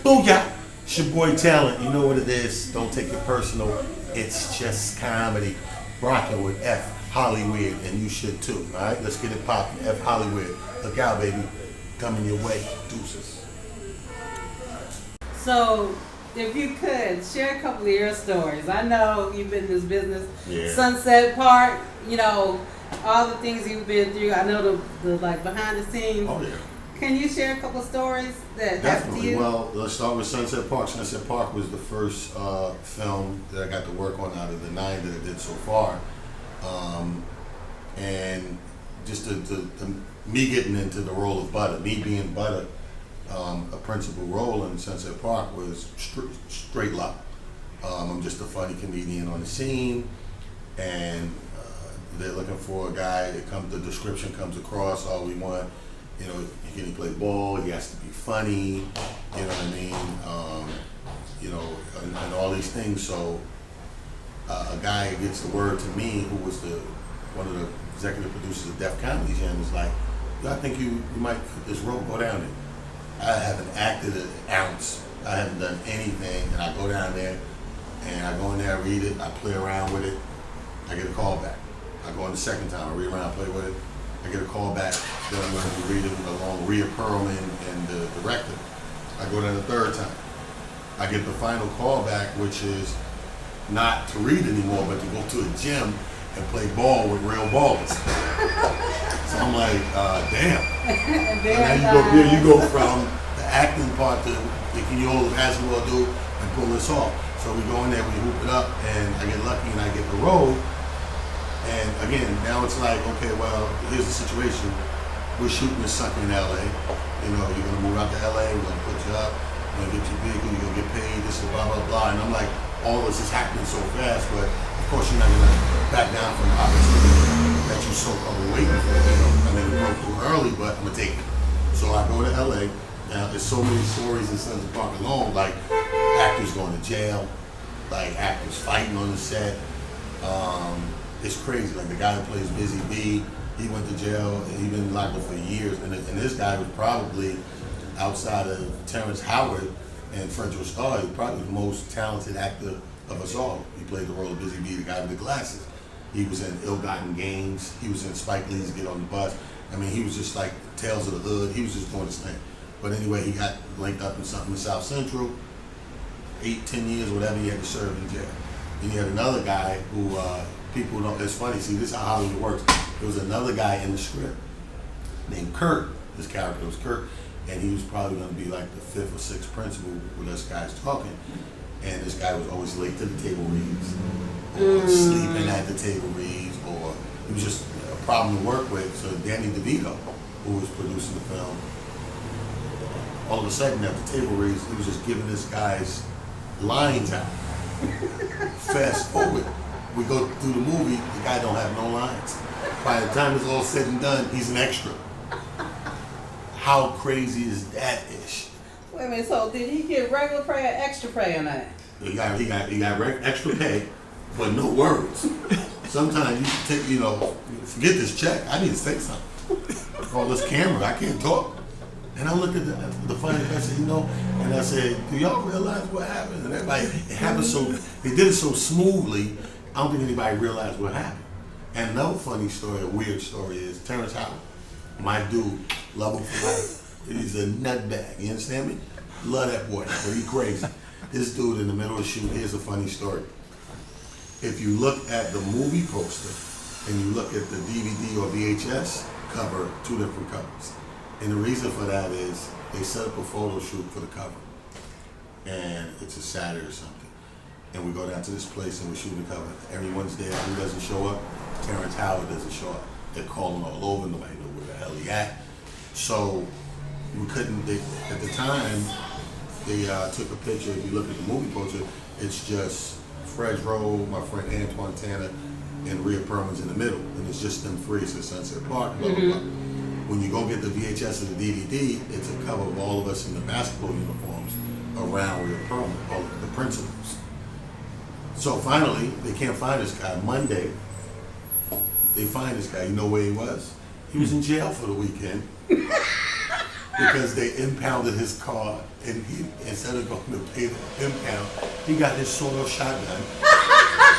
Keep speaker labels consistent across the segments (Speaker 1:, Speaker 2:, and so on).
Speaker 1: Booyah! It's your boy Talent. You know what it is. Don't take it personal. It's just comedy. Rocking with F HOLLYWEIRD, and you should too. Alright, let's get it popping. F HOLLYWEIRD. Look out, baby. Coming your way. Deuces.
Speaker 2: So, if you could, share a couple of your stories. I know you've been in this business.
Speaker 1: Yeah.
Speaker 2: Sunset Park, you know, all the things you've been through. I know the like behind the scenes.
Speaker 1: Oh, yeah.
Speaker 2: Can you share a couple of stories that happened to
Speaker 1: Definitely.
Speaker 2: you?
Speaker 1: Well, let's start with Sunset Park. Sunset Park was the first film that I got to work on out of the 9 that I did so far. And just me getting into the role of Butter, me being Butter, a principal role in Sunset Park was straight luck. I'm just a funny comedian on the scene, and they're looking for a guy. The description comes across. All we want, you know, can he play ball? He has to be funny. You know what I mean? You know, and all these things. So a guy gets the word to me, who was one of the executive producers of Def Comedy Jam, is like, "Yo, I think you might fit this role. Go down there." I haven't acted an ounce. I haven't done anything, and I go down there, and I go in there, I read it, I play around with it, I get a call back. I go in the second time, I read around, play with it, I get a call back. Then I'm going to read it along with Rhea Perlman and the director. I go down the third time. I get the final call back, which is not to read anymore, but to go to a gym and play ball with real ballers. So I'm like, damn. And then you go from the acting part to can you hold as well do and pull this off. So we go in there, we hoop it up, and I get lucky and I get the role. And again, now it's like, okay, well, here's the situation. We're shooting this sucker in LA. You know, you're gonna move out to LA, we're gonna put you up, we're gonna get you big, you're gonna get paid, this is blah, blah, blah. And I'm like, all this is happening so fast, but of course you're not gonna back down from the opportunity that you so waiting for. You know, I mean, it broke through early, but I'm gonna take it. So I go to LA. Now there's so many stories in Sunset Park alone, like actors going to jail, like actors fighting on the set. It's crazy. Like the guy who plays Busy B, he went to jail and he's been locked up for years. And this guy was probably, outside of Terrence Howard and Fredro Starr, he's probably the most talented actor of us all. He played the role of Busy B, the guy with the glasses. He was in Ill-Gotten Gains. He was in Spike Lee's Get on the Bus. I mean, he was just like Tales of the Hood. He was just doing his thing. But anyway, he got linked up in something in South Central, 8-10 years, whatever he had to serve in jail. Then you had another guy who, people don't, it's funny, see, this is how Hollywood works. There was another guy in the script named Kurt. His character was Kurt, and he was probably going to be like the 5th or 6th principal with us guys talking. And this guy was always late to the table reads, or sleeping at the table reads, or he was just a problem to work with. So Danny DeVito, who was producing the film, all of a sudden at the table reads, he was just giving this guy's lines out. Fast forward, we go through the movie, the guy don't have no lines. By the time it's all said and done, he's an extra. How crazy is that ish?
Speaker 2: Wait a minute, so did he get regular pay or extra pay on that?
Speaker 1: He got extra pay, but no words. Sometimes you take, you know, forget this check, I need to say something. Call this camera, I can't talk. And I looked at the funny guy, I said, you know, and I said, do y'all realize what happened? And everybody, it happened so, they did it so smoothly, I don't think anybody realized what happened. And another funny story, a weird story is Terrence Howard, my dude, love him for life. He's a nutbag, you understand me? Love that boy, but he crazy. This dude in the middle of the shoot, here's a funny story. If you look at the movie poster and you look at the DVD or VHS cover, 2 different covers. And the reason for that is they set up a photo shoot for the cover. And it's a Saturday or something. And we go down to this place and we shoot the cover. Everyone's there. Who doesn't show up? Terrence Howard doesn't show up. They're calling all over. Nobody knows where the hell he at. So we couldn't, at the time, they took a picture. If you look at the movie poster, it's just Fredro, my friend Antoine Tanner, and Rhea Perlman's in the middle. And it's just them three. It's at Sunset Park, blah, blah, blah. When you go get the VHS or the DVD, it's a cover of all of us in the basketball uniforms around Rhea Perlman, all of the principals. So finally, they can't find this guy. Monday, they find this guy. You know where he was? He was in jail for the weekend. because they impounded his car, and he, instead of going to pay the impound, he got his sawed-off shotgun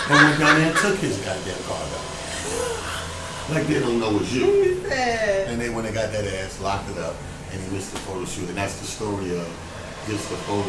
Speaker 1: and went down there and took his goddamn car back. Like they don't know it's you.
Speaker 2: He said.
Speaker 1: And they went and got that ass, locked it up, and he missed the photo shoot. And that's the story of just the photo.